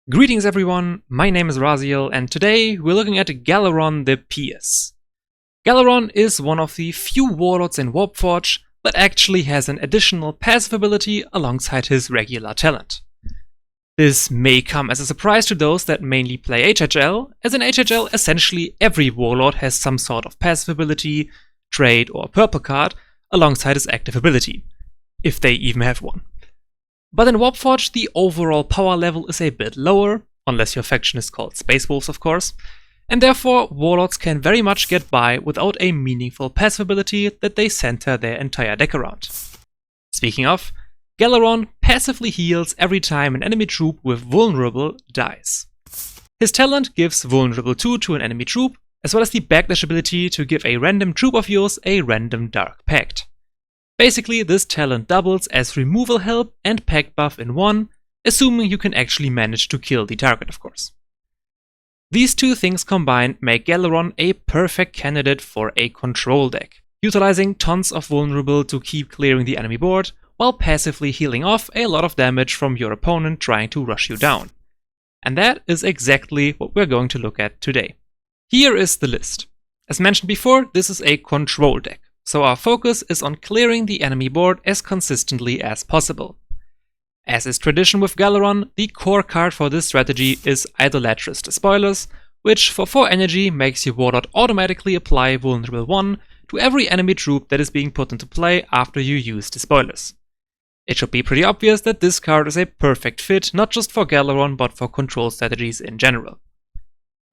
Greetings everyone, my name is Raziel and today we're looking at Ghallaron the Pious. Ghallaron is one of the few warlords in Warpforge that actually has an additional passive ability alongside his regular talent. This may come as a surprise to those that mainly play HHL, as in HHL essentially every warlord has some sort of passive ability, trait or purple card alongside his active ability, if they even have one. But in Warpforge, the overall power level is a bit lower, unless your faction is called Space Wolves of course, and therefore warlords can very much get by without a meaningful passive ability that they center their entire deck around. Speaking of, Ghallaron passively heals every time an enemy troop with Vulnerable dies. His talent gives Vulnerable 2 to an enemy troop, as well as the backlash ability to give a random troop of yours a random Dark Pact. Basically, this talent doubles as removal help and pact buff in one, assuming you can actually manage to kill the target, of course. These two things combined make Ghallaron a perfect candidate for a control deck, utilizing tons of vulnerable to keep clearing the enemy board, while passively healing off a lot of damage from your opponent trying to rush you down. And that is exactly what we're going to look at today. Here is the list. As mentioned before, this is a control deck, so our focus is on clearing the enemy board as consistently as possible. As is tradition with Ghallaron, the core card for this strategy is Idolatrous Despoilers, which for 4 energy makes your warlord automatically apply Vulnerable 1 to every enemy troop that is being put into play after you use Despoilers. It should be pretty obvious that this card is a perfect fit not just for Ghallaron but for control strategies in general.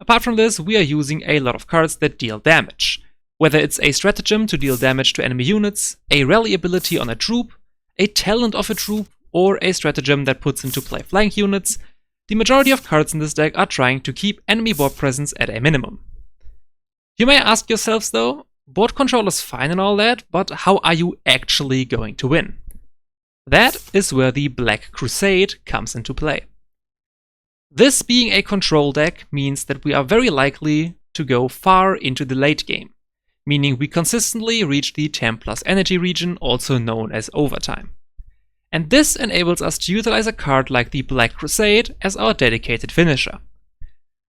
Apart from this, we are using a lot of cards that deal damage. Whether it's a stratagem to deal damage to enemy units, a rally ability on a troop, a talent of a troop, or a stratagem that puts into play flank units, the majority of cards in this deck are trying to keep enemy board presence at a minimum. You may ask yourselves though, board control is fine and all that, but how are you actually going to win? That is where the Black Crusade comes into play. This being a control deck means that we are very likely to go far into the late game, meaning we consistently reach the 10+ energy region, also known as overtime. And this enables us to utilize a card like the Black Crusade as our dedicated finisher.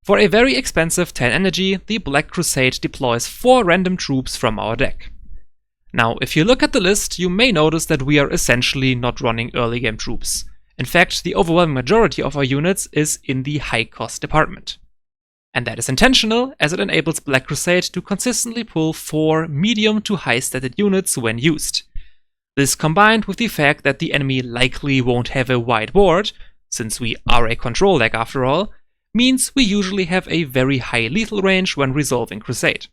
For a very expensive 10 energy, the Black Crusade deploys 4 random troops from our deck. Now, if you look at the list, you may notice that we are essentially not running early game troops. In fact, the overwhelming majority of our units is in the high cost department. And that is intentional, as it enables Black Crusade to consistently pull 4 medium to high stated units when used. This combined with the fact that the enemy likely won't have a wide board, since we are a control deck after all, means we usually have a very high lethal range when resolving Crusade.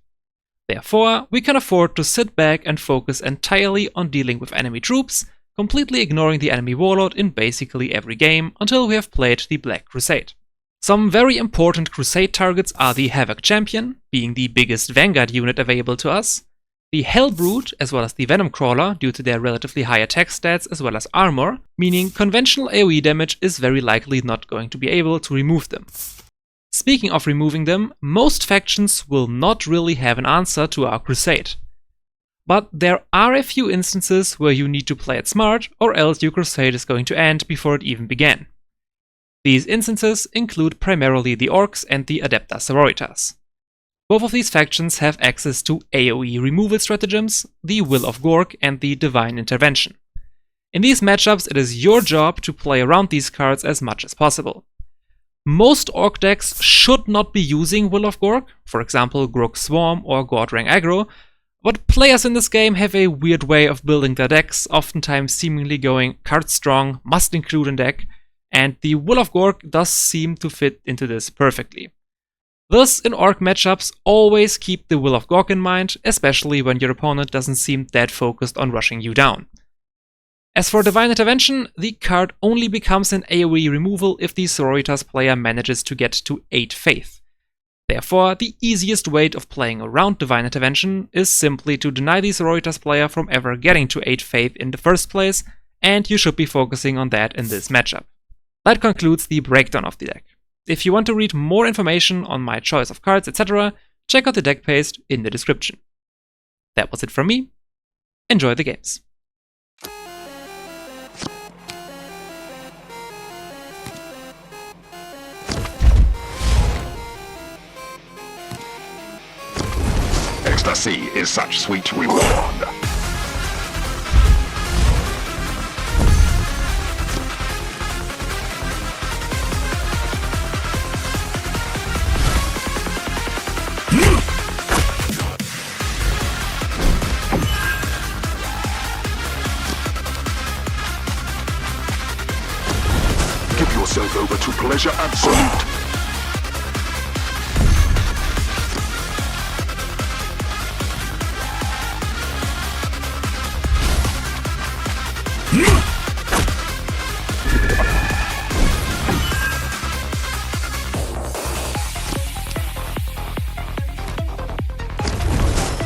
Therefore, we can afford to sit back and focus entirely on dealing with enemy troops, completely ignoring the enemy warlord in basically every game until we have played the Black Crusade. Some very important Crusade targets are the Havoc Champion, being the biggest Vanguard unit available to us, the Hellbrute, as well as the Venom Crawler due to their relatively high attack stats as well as armor, meaning conventional AoE damage is very likely not going to be able to remove them. Speaking of removing them, most factions will not really have an answer to our Crusade. But there are a few instances where you need to play it smart, or else your Crusade is going to end before it even began. These instances include primarily the Orks and the Adepta Sororitas. Both of these factions have access to AoE removal stratagems, the Will of Gork and the Divine Intervention. In these matchups, it is your job to play around these cards as much as possible. Most Orc decks should not be using Will of Gork, for example Grog Swarm or Ghallaron Aggro, but players in this game have a weird way of building their decks, oftentimes seemingly going card strong, must include in deck, and the Will of Gork does seem to fit into this perfectly. Thus, in Orc matchups, always keep the Will of Gork in mind, especially when your opponent doesn't seem that focused on rushing you down. As for Divine Intervention, the card only becomes an AoE removal if the Sororitas player manages to get to 8 Faith. Therefore, the easiest way of playing around Divine Intervention is simply to deny the Sororitas player from ever getting to 8 Faith in the first place, and you should be focusing on that in this matchup. That concludes the breakdown of the deck. If you want to read more information on my choice of cards, etc., check out the deck paste in the description. That was it from me. Enjoy the games. Ecstasy is such sweet reward. Give yourself over to pleasure absolute.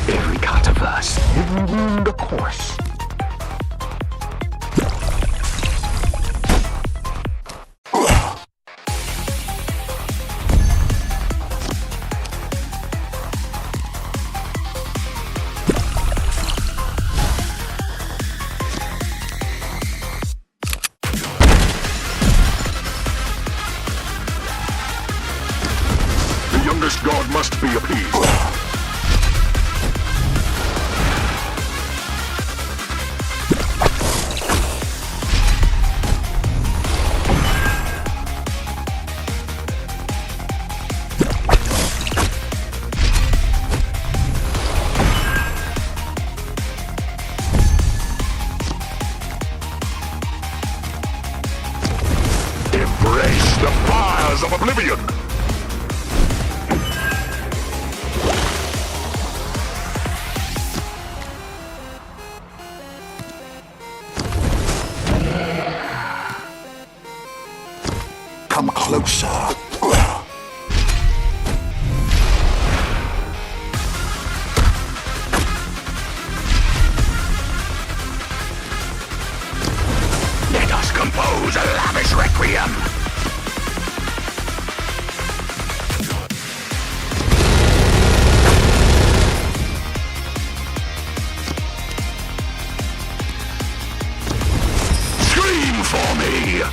Every cartiverse, the course. The youngest god must be appeased. Embrace the fires of oblivion! Come closer. Let us compose a lavish requiem. Scream for me!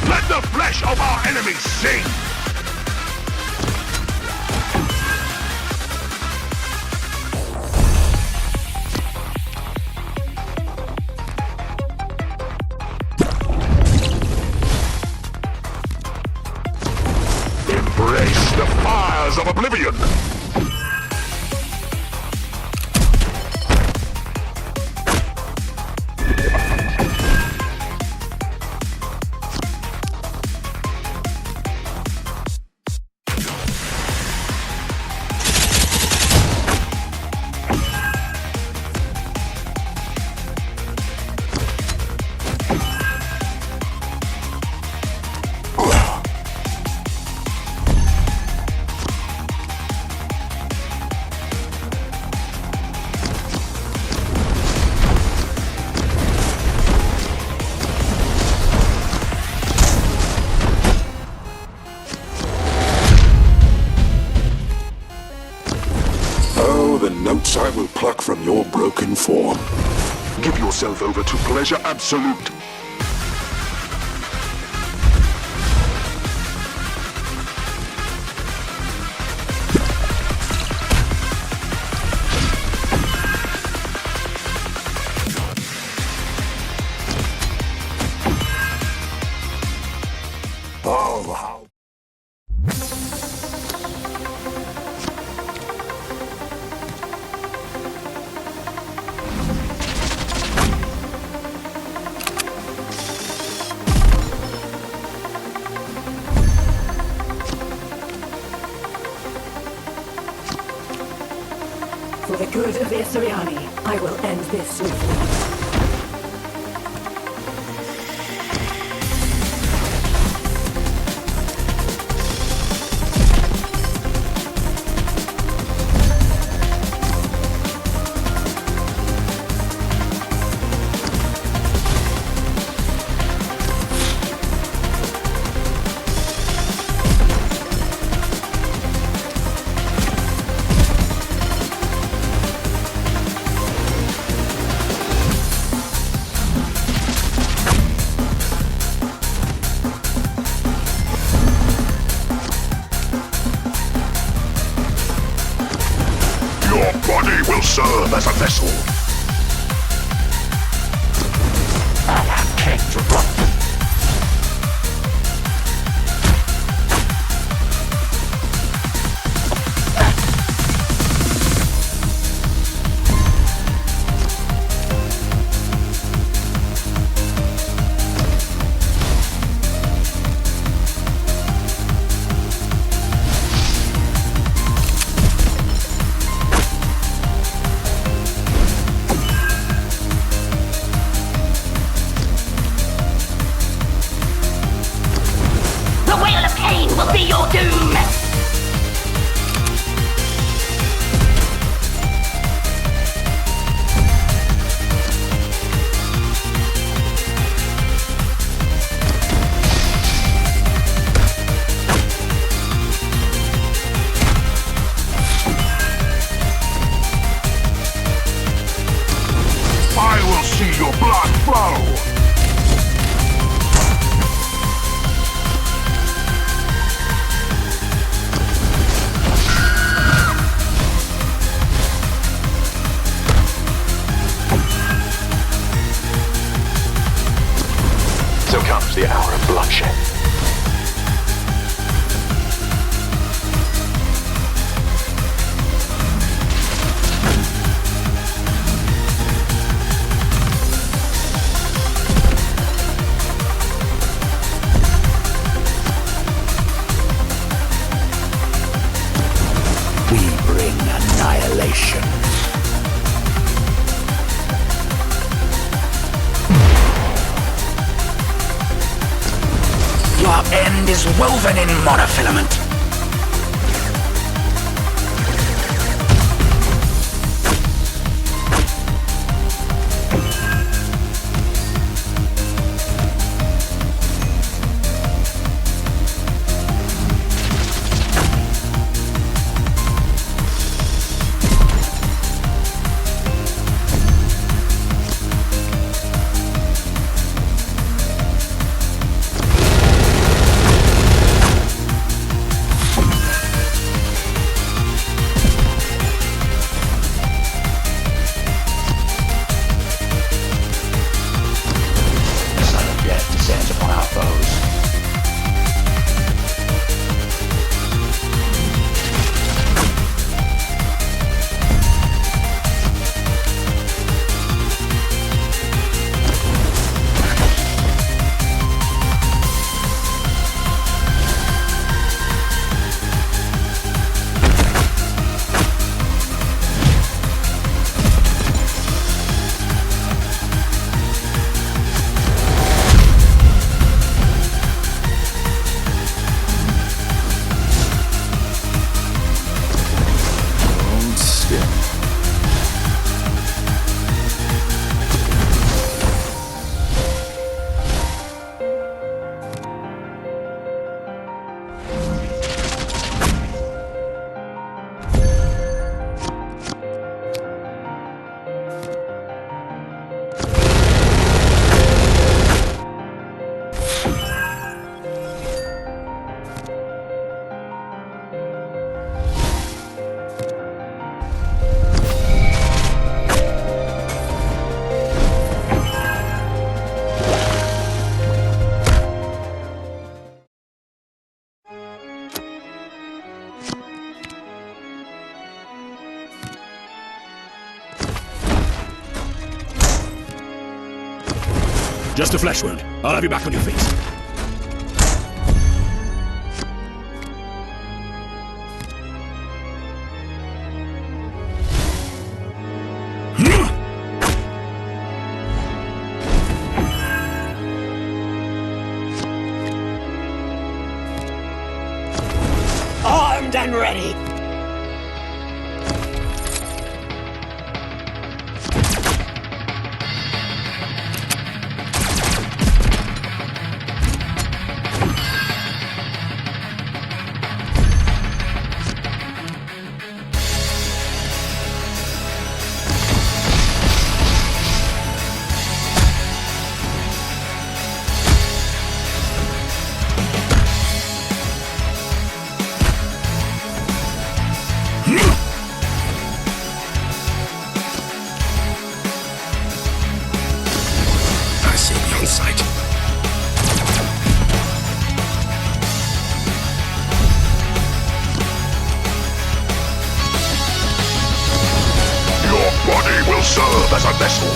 Let the flesh of our enemies sing! Embrace the fires of oblivion! Oh, the notes I will pluck from your broken form. Give yourself over to pleasure absolute. Oh, how For the good of Issariani, I will end this swiftly. serve as a vessel. I have came to rot. The hour of bloodshed. We bring annihilation. Your end is woven in monofilament. Just a flesh wound. I'll have you back on your feet. Armed and ready. serve as a vessel.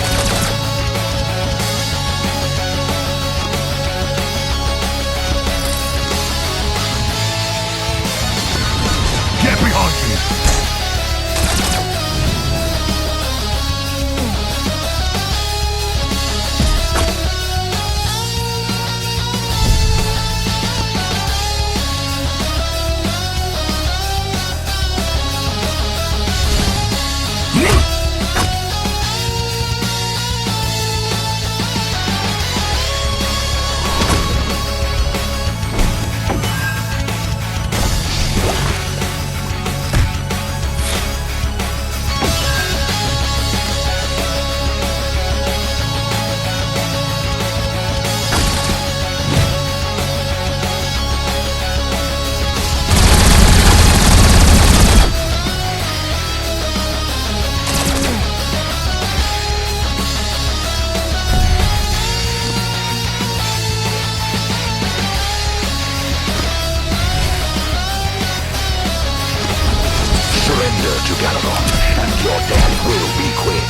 Get behind me! Surrender to Ghallaron, and your death will be quick.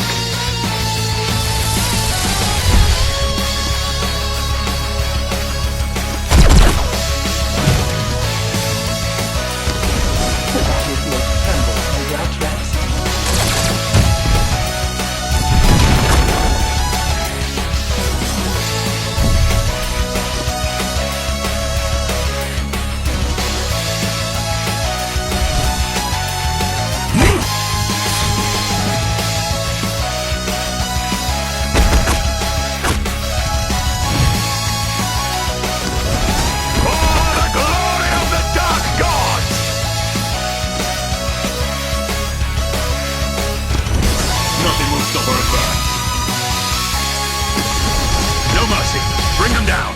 Bring them down!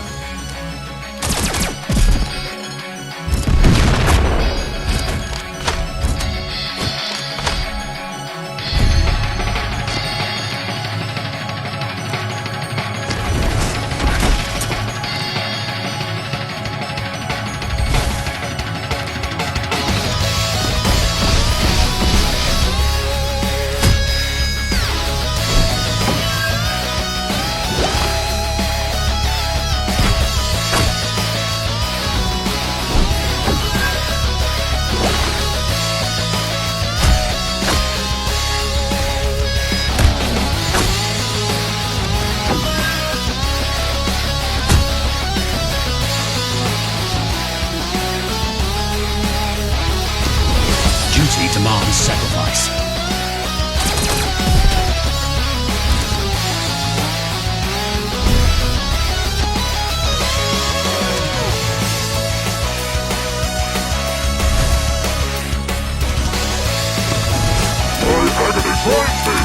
Duty demands sacrifice. My enemy finds me!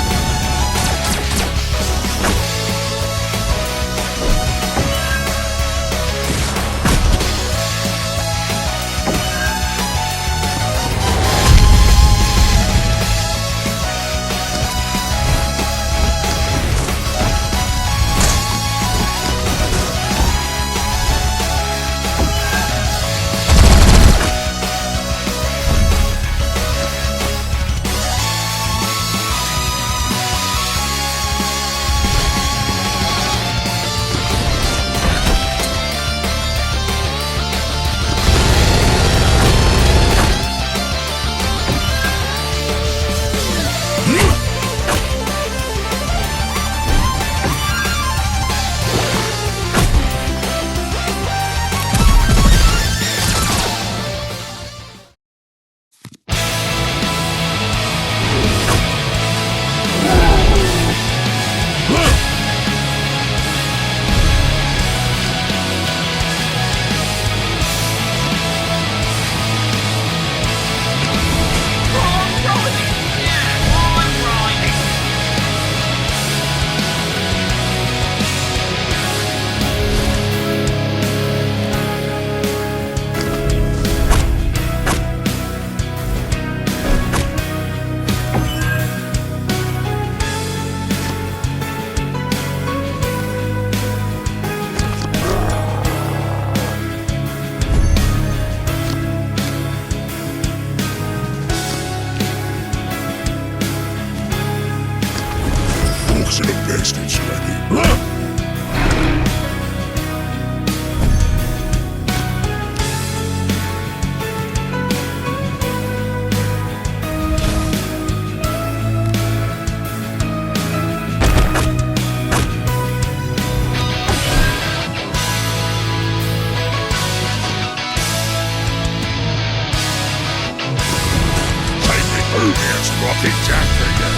Let's rock it down again.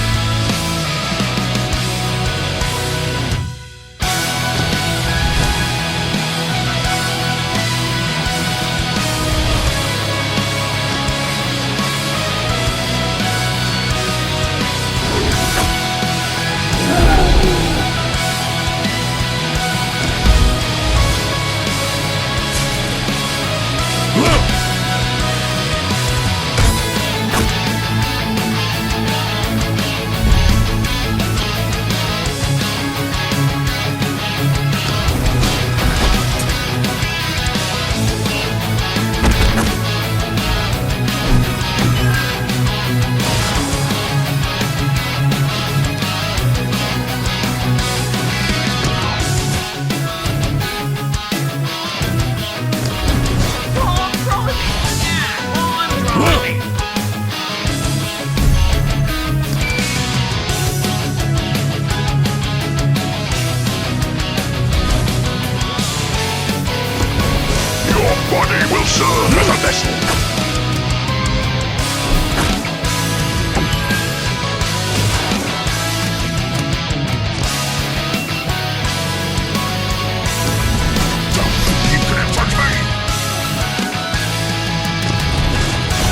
Serve as a vessel. You can't touch me!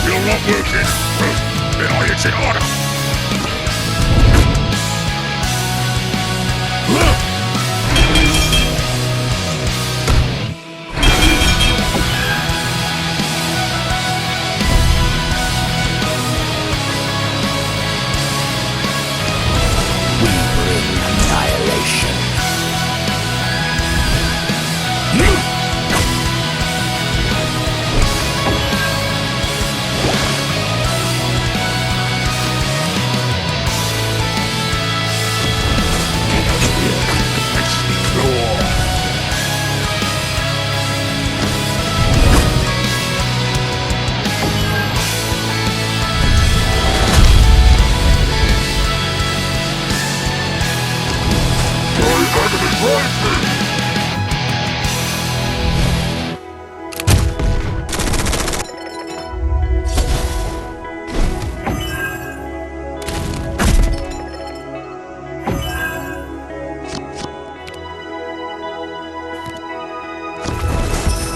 You're not working. Then I hit it harder.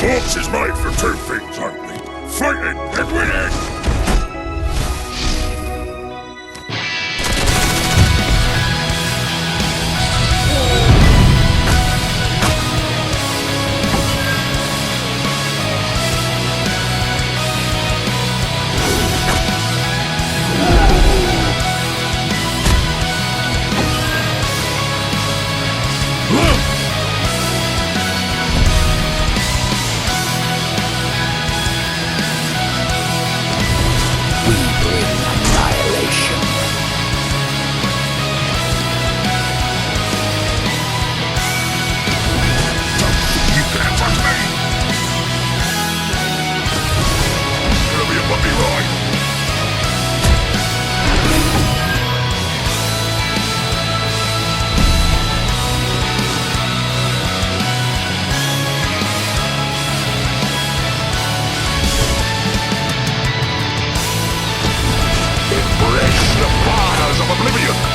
Orks is made for two things only: fighting and winning! Oblivion!